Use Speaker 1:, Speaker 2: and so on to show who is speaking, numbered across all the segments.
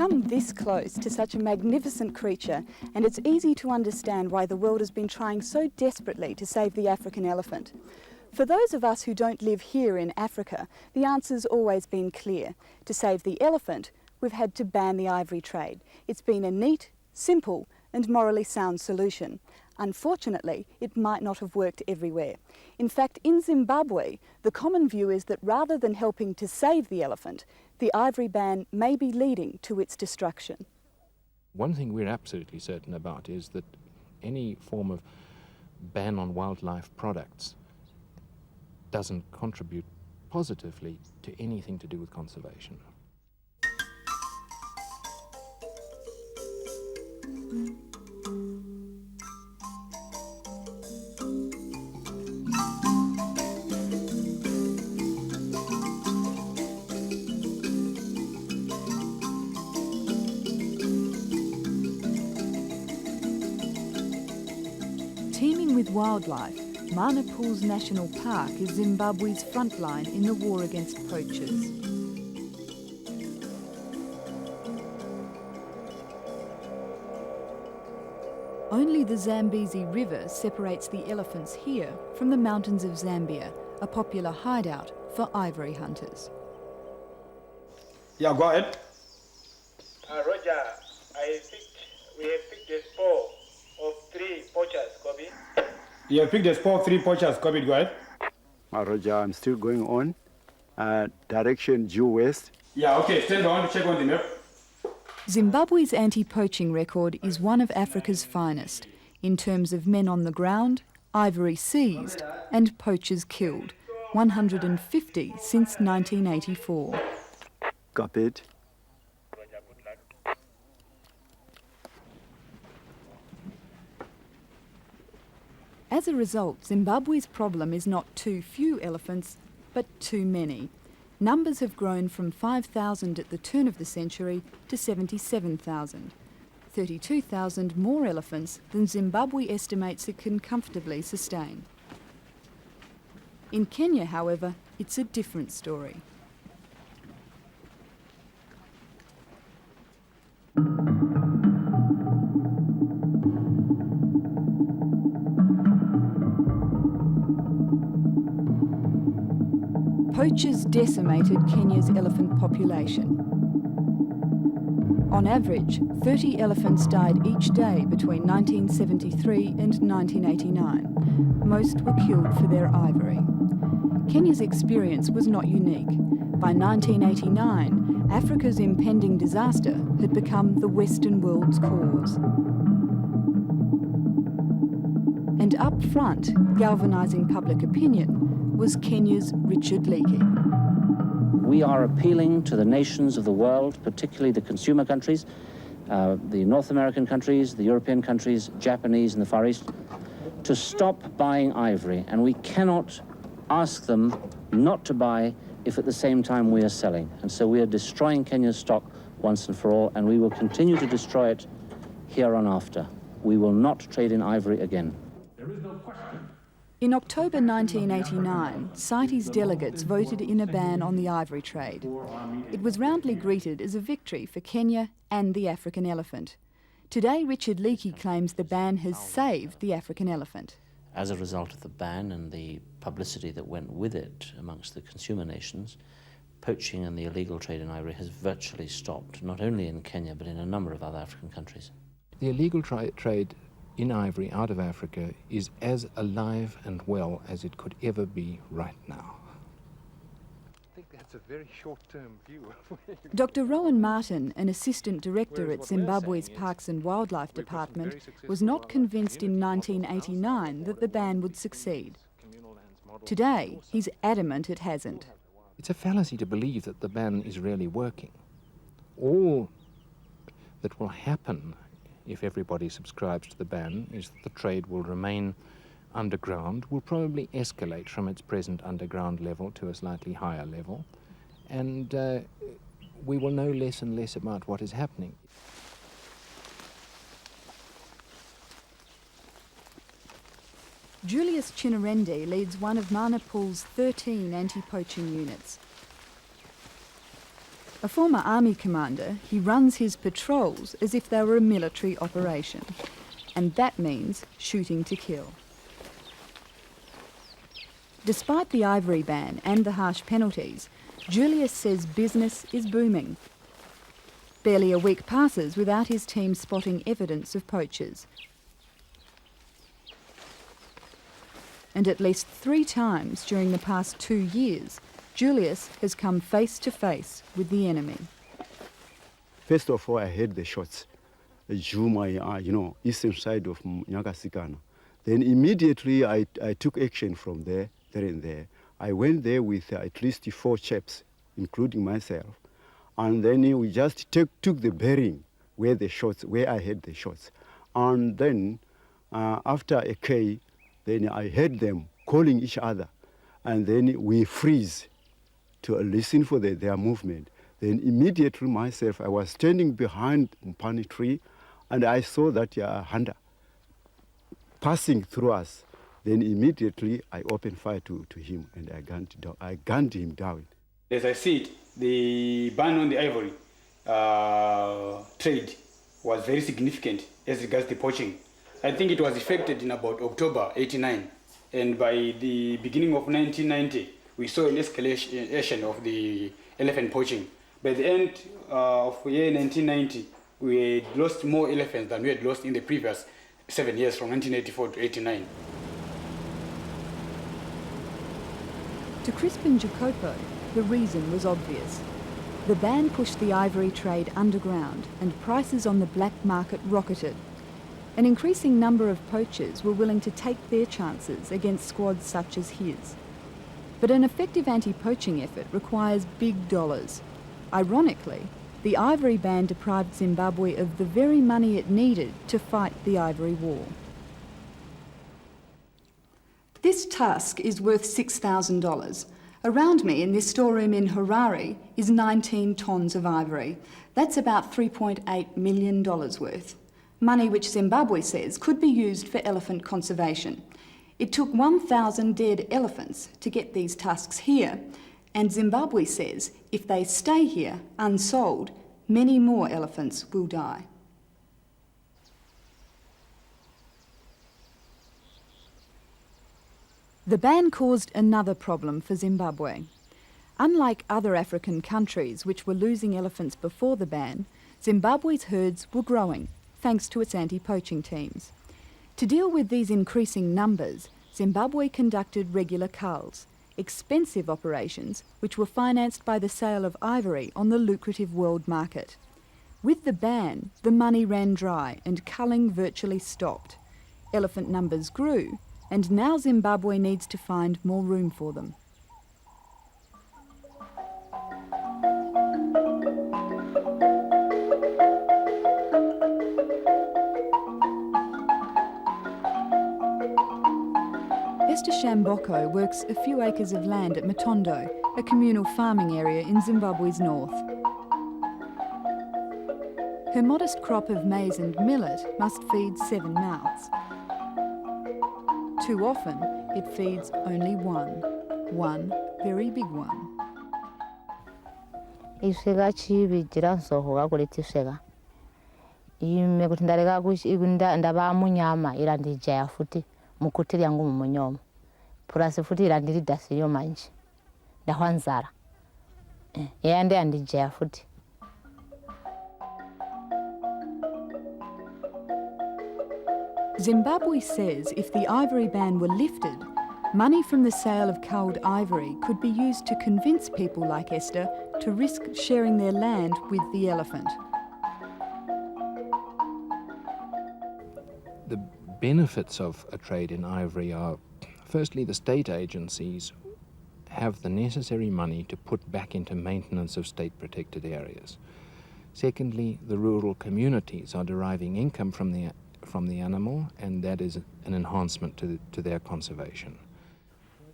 Speaker 1: come this close to such a magnificent creature, and it's easy to understand why the world has been trying so desperately to save the African elephant. For those of us who don't live here in Africa, the answer's always been clear. To save the elephant, we've had to ban the ivory trade. It's been a neat, simple and morally sound solution. Unfortunately, it might not have worked everywhere. In fact, in Zimbabwe, the common view is that rather than helping to save the elephant, the ivory ban may be leading to its destruction.
Speaker 2: One thing we're absolutely certain about is that any form of ban on wildlife products doesn't contribute positively to anything to do with conservation.
Speaker 1: Teeming with wildlife, Amboseli National Park is Zimbabwe's frontline in the war against poachers. Only the Zambezi River separates the elephants here from the mountains of Zambia, a popular hideout for ivory hunters.
Speaker 3: Yeah, go ahead.
Speaker 4: Roger, we have picked the spoor of 3 poachers, copy.
Speaker 3: You have picked the spoor of 3 poachers, copy, go ahead.
Speaker 5: Roger, I'm still going on. Direction due west.
Speaker 3: Yeah, okay, stand on, check on the map.
Speaker 1: Zimbabwe's anti-poaching record is one of Africa's finest, in terms of men on the ground, ivory seized and poachers killed, 150 since 1984.
Speaker 5: Copied.
Speaker 1: As a result, Zimbabwe's problem is not too few elephants, but too many. Numbers have grown from 5,000 at the turn of the century to 77,000. 32,000 more elephants than Zimbabwe estimates it can comfortably sustain. In Kenya, however, it's a different story. Poachers decimated Kenya's elephant population. On average, 30 elephants died each day between 1973 and 1989. Most were killed for their ivory. Kenya's experience was not unique. By 1989, Africa's impending disaster had become the Western world's cause. And up front, galvanising public opinion, was Kenya's Richard Leakey.
Speaker 6: We are appealing to the nations of the world, particularly the consumer countries, the North American countries, the European countries, Japanese and the Far East, to stop buying ivory. And we cannot ask them not to buy if at the same time we are selling. And so we are destroying Kenya's stock once and for all, and we will continue to destroy it here on after. We will not trade in ivory again.
Speaker 3: There is no question.
Speaker 1: In October 1989, CITES delegates voted in a ban on the ivory trade. It was roundly greeted as a victory for Kenya and the African elephant. Today, Richard Leakey claims the ban has saved the African elephant.
Speaker 6: As a result of the ban and the publicity that went with it amongst the consumer nations, poaching and the illegal trade in ivory has virtually stopped, not only in Kenya but in a number of other African countries.
Speaker 2: The illegal trade in ivory out of Africa is as alive and well as it could ever be right now.
Speaker 7: I think that's a very short-term view.
Speaker 1: Dr. Rowan Martin, an assistant director at Zimbabwe's Parks and Wildlife Department, was not convinced in 1989 that the ban would succeed. Today, he's adamant it hasn't.
Speaker 2: It's a fallacy to believe that the ban is really working. All that will happen if everybody subscribes to the ban is that the trade will remain underground, will probably escalate from its present underground level to a slightly higher level, and we will know less and less about what is happening.
Speaker 1: Julius Chinerendi leads one of Manapul's 13 anti-poaching units. A former army commander, he runs his patrols as if they were a military operation. And that means shooting to kill. Despite the ivory ban and the harsh penalties, Julius says business is booming. Barely a week passes without his team spotting evidence of poachers. And at least 3 times during the past 2 years, Julius has come face to face with the enemy.
Speaker 5: First of all, I heard the shots, drew my, eastern side of Nyagasikana. Then immediately I took action from there and there. I went there with at least 4 chaps, including myself. And then we just took the bearing where I heard the shots. And then after a K, then I heard them calling each other. And then we freeze to listen for their movement. Then immediately myself, I was standing behind Mpani tree, and I saw that hunter passing through us. Then immediately I opened fire to him, and I gunned him down.
Speaker 3: As I see it, the ban on the ivory trade was very significant as regards the poaching. I think it was effected in about October '89, and by the beginning of 1990, we saw an escalation of the elephant poaching. By the end of year 1990, we had lost more elephants than we had lost in the previous 7 years, from 1984 to '89.
Speaker 1: To Crispin Jacopo, the reason was obvious. The ban pushed the ivory trade underground and prices on the black market rocketed. An increasing number of poachers were willing to take their chances against squads such as his. But an effective anti-poaching effort requires big dollars. Ironically, the ivory ban deprived Zimbabwe of the very money it needed to fight the ivory war. This tusk is worth $6,000. Around me in this storeroom in Harare is 19 tonnes of ivory. That's about $3.8 million worth. Money which Zimbabwe says could be used for elephant conservation. It took 1,000 dead elephants to get these tusks here, and Zimbabwe says if they stay here unsold, many more elephants will die. The ban caused another problem for Zimbabwe. Unlike other African countries which were losing elephants before the ban, Zimbabwe's herds were growing, thanks to its anti-poaching teams. To deal with these increasing numbers, Zimbabwe conducted regular culls, expensive operations which were financed by the sale of ivory on the lucrative world market. With the ban, the money ran dry and culling virtually stopped. Elephant numbers grew, and now Zimbabwe needs to find more room for them. Esther Shamboko works a few acres of land at Matondo, a communal farming area in Zimbabwe's north. Her modest crop of maize and millet must feed 7 mouths. Too often, it feeds only one very big one.
Speaker 8: Iswega chibi jiranso hogakuleti iswega. Ime kuti ndareka ndaba munyama ira ndijaya futi mukutiri yangu mumunyomo. Purasi futi ira ndiridasi yo manje. Ndahwanzara. Yande andijaya futi.
Speaker 1: Zimbabwe says if the ivory ban were lifted, money from the sale of culled ivory could be used to convince people like Esther to risk sharing their land with the elephant.
Speaker 2: The benefits of a trade in ivory are, firstly, the state agencies have the necessary money to put back into maintenance of state-protected areas. Secondly, the rural communities are deriving income from the animal, and that is an enhancement to their conservation.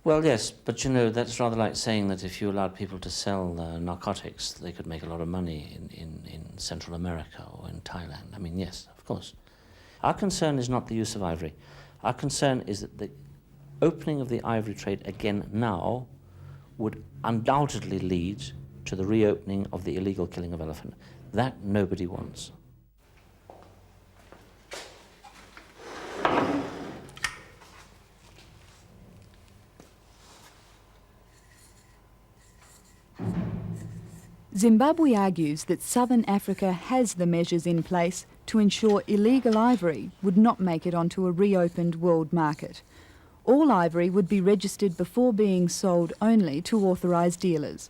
Speaker 6: Well, yes, but you know, that's rather like saying that if you allowed people to sell narcotics, they could make a lot of money in Central America or in Thailand. I mean, yes, of course. Our concern is not the use of ivory. Our concern is that the opening of the ivory trade again now would undoubtedly lead to the reopening of the illegal killing of elephant. That nobody wants.
Speaker 1: Zimbabwe argues that southern Africa has the measures in place to ensure illegal ivory would not make it onto a reopened world market. All ivory would be registered before being sold only to authorised dealers.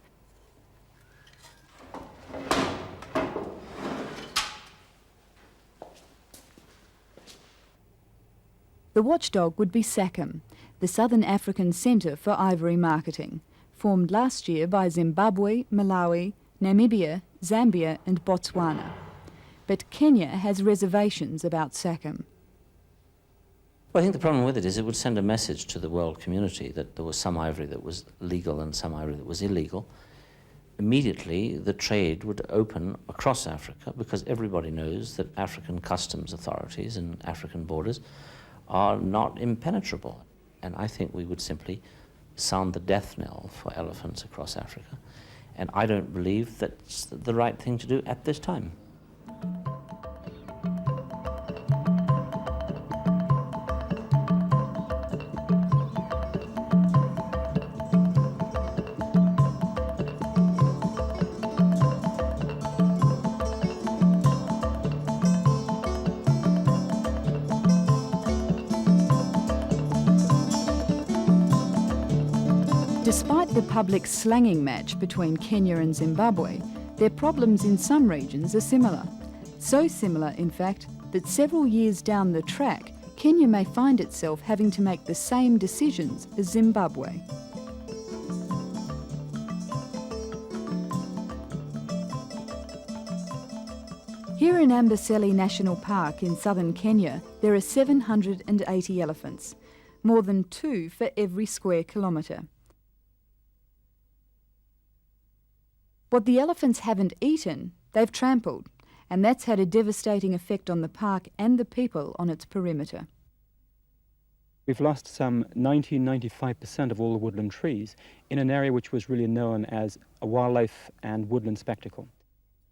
Speaker 1: The watchdog would be SACEM, the Southern African Centre for Ivory Marketing, formed last year by Zimbabwe, Malawi, Namibia, Zambia and Botswana. But Kenya has reservations about SACEM.
Speaker 6: Well, I think the problem with it is it would send a message to the world community that there was some ivory that was legal and some ivory that was illegal. Immediately, the trade would open across Africa because everybody knows that African customs authorities and African borders are not impenetrable. And I think we would simply sound the death knell for elephants across Africa. And I don't believe that's the right thing to do at this time.
Speaker 1: Despite the public slanging match between Kenya and Zimbabwe, their problems in some regions are similar. So similar, in fact, that several years down the track, Kenya may find itself having to make the same decisions as Zimbabwe. Here in Amboseli National Park in southern Kenya, there are 780 elephants, more than 2 for every square kilometre. What the elephants haven't eaten, they've trampled, and that's had a devastating effect on the park and the people on its perimeter.
Speaker 9: We've lost some 90–95% of all the woodland trees in an area which was really known as a wildlife and woodland spectacle.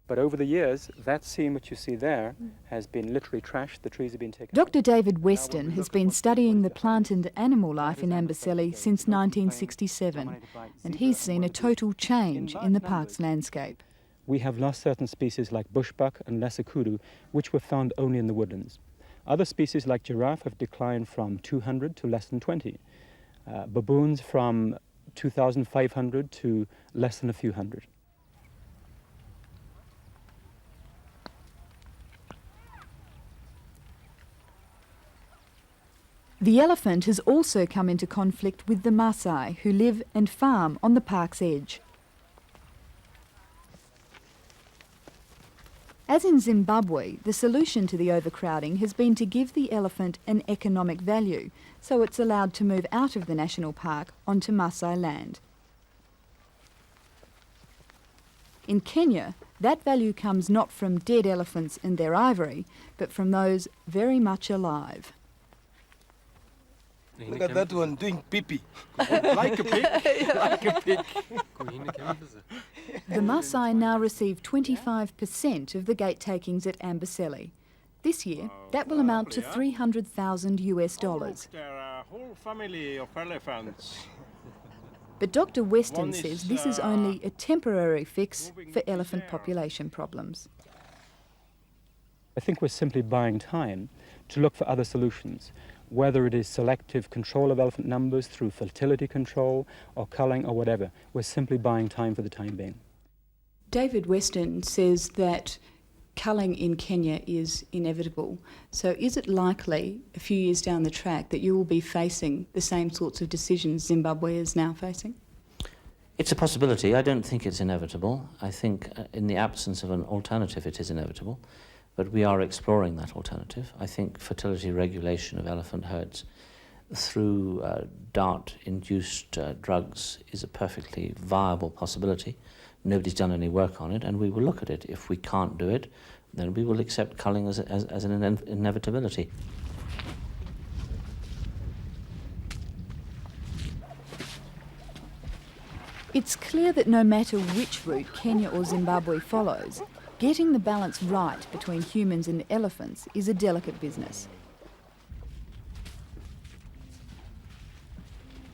Speaker 9: But over the years, that scene which you see there has been literally trashed. The trees have been taken.
Speaker 1: Dr. David Weston has been studying the plant and animal life in Amboseli since 1967, and he's seen a total change in the park's landscape.
Speaker 9: We have lost certain species like bushbuck and lesser kudu, which were found only in the woodlands. Other species like giraffe have declined from 200 to less than 20. Baboons from 2,500 to less than a few hundred.
Speaker 1: The elephant has also come into conflict with the Maasai, who live and farm on the park's edge. As in Zimbabwe, the solution to the overcrowding has been to give the elephant an economic value, so it's allowed to move out of the national park onto Maasai land. In Kenya, that value comes not from dead elephants and their ivory, but from those very much alive.
Speaker 10: Look at that one doing pee-pee.
Speaker 7: Like a pig? Like a pig.
Speaker 1: The Maasai now receive 25% of the gate takings at Amboseli. This year, that will amount to $300,000 US.
Speaker 10: There are a whole family of elephants.
Speaker 1: But Dr. Weston says this is only a temporary fix for elephant population problems.
Speaker 9: I think we're simply buying time to look for other solutions, whether it is selective control of elephant numbers through fertility control or culling or whatever. We're simply buying time for the time being.
Speaker 1: David Weston says that culling in Kenya is inevitable. So is it likely, a few years down the track, that you will be facing the same sorts of decisions Zimbabwe is now facing?
Speaker 6: It's a possibility. I don't think it's inevitable. I think in the absence of an alternative, it is inevitable. But we are exploring that alternative. I think fertility regulation of elephant herds through DART-induced drugs is a perfectly viable possibility. Nobody's done any work on it, and we will look at it. If we can't do it, then we will accept culling as an inevitability.
Speaker 1: It's clear that no matter which route Kenya or Zimbabwe follows, getting the balance right between humans and elephants is a delicate business.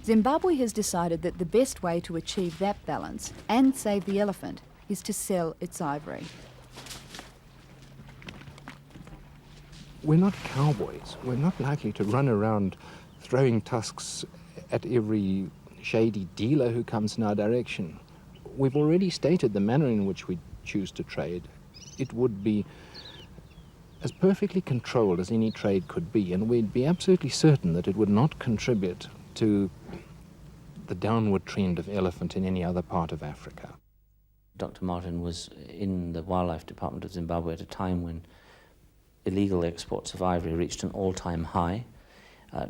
Speaker 1: Zimbabwe has decided that the best way to achieve that balance and save the elephant is to sell its ivory.
Speaker 2: We're not cowboys. We're not likely to run around throwing tusks at every shady dealer who comes in our direction. We've already stated the manner in which we choose to trade. It would be as perfectly controlled as any trade could be, and we'd be absolutely certain that it would not contribute to the downward trend of elephant in any other part of Africa.
Speaker 6: Dr. Martin was in the Wildlife Department of Zimbabwe at a time when illegal exports of ivory reached an all-time high.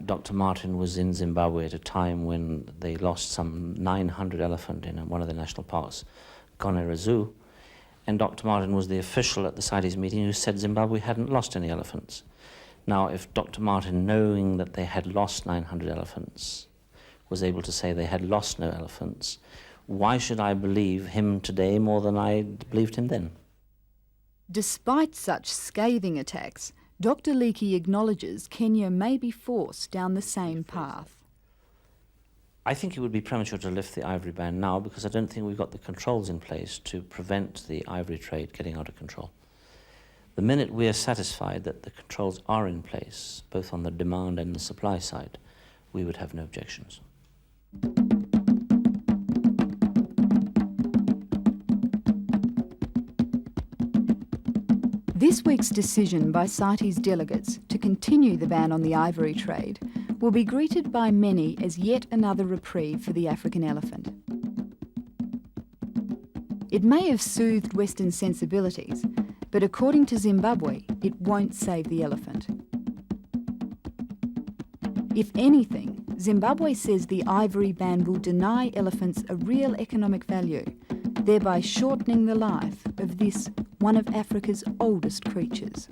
Speaker 6: Dr. Martin was in Zimbabwe at a time when they lost some 900 elephant in one of the national parks, Gonera Zoo, and Dr. Martin was the official at the CITES meeting who said Zimbabwe hadn't lost any elephants. Now, if Dr. Martin, knowing that they had lost 900 elephants, was able to say they had lost no elephants, why should I believe him today more than I believed him then?
Speaker 1: Despite such scathing attacks, Dr. Leakey acknowledges Kenya may be forced down the same path.
Speaker 6: I think it would be premature to lift the ivory ban now because I don't think we've got the controls in place to prevent the ivory trade getting out of control. The minute we are satisfied that the controls are in place, both on the demand and the supply side, we would have no objections.
Speaker 1: This week's decision by CITES delegates to continue the ban on the ivory trade will be greeted by many as yet another reprieve for the African elephant. It may have soothed Western sensibilities, but according to Zimbabwe, it won't save the elephant. If anything, Zimbabwe says the ivory ban will deny elephants a real economic value, thereby shortening the life of this, one of Africa's oldest creatures.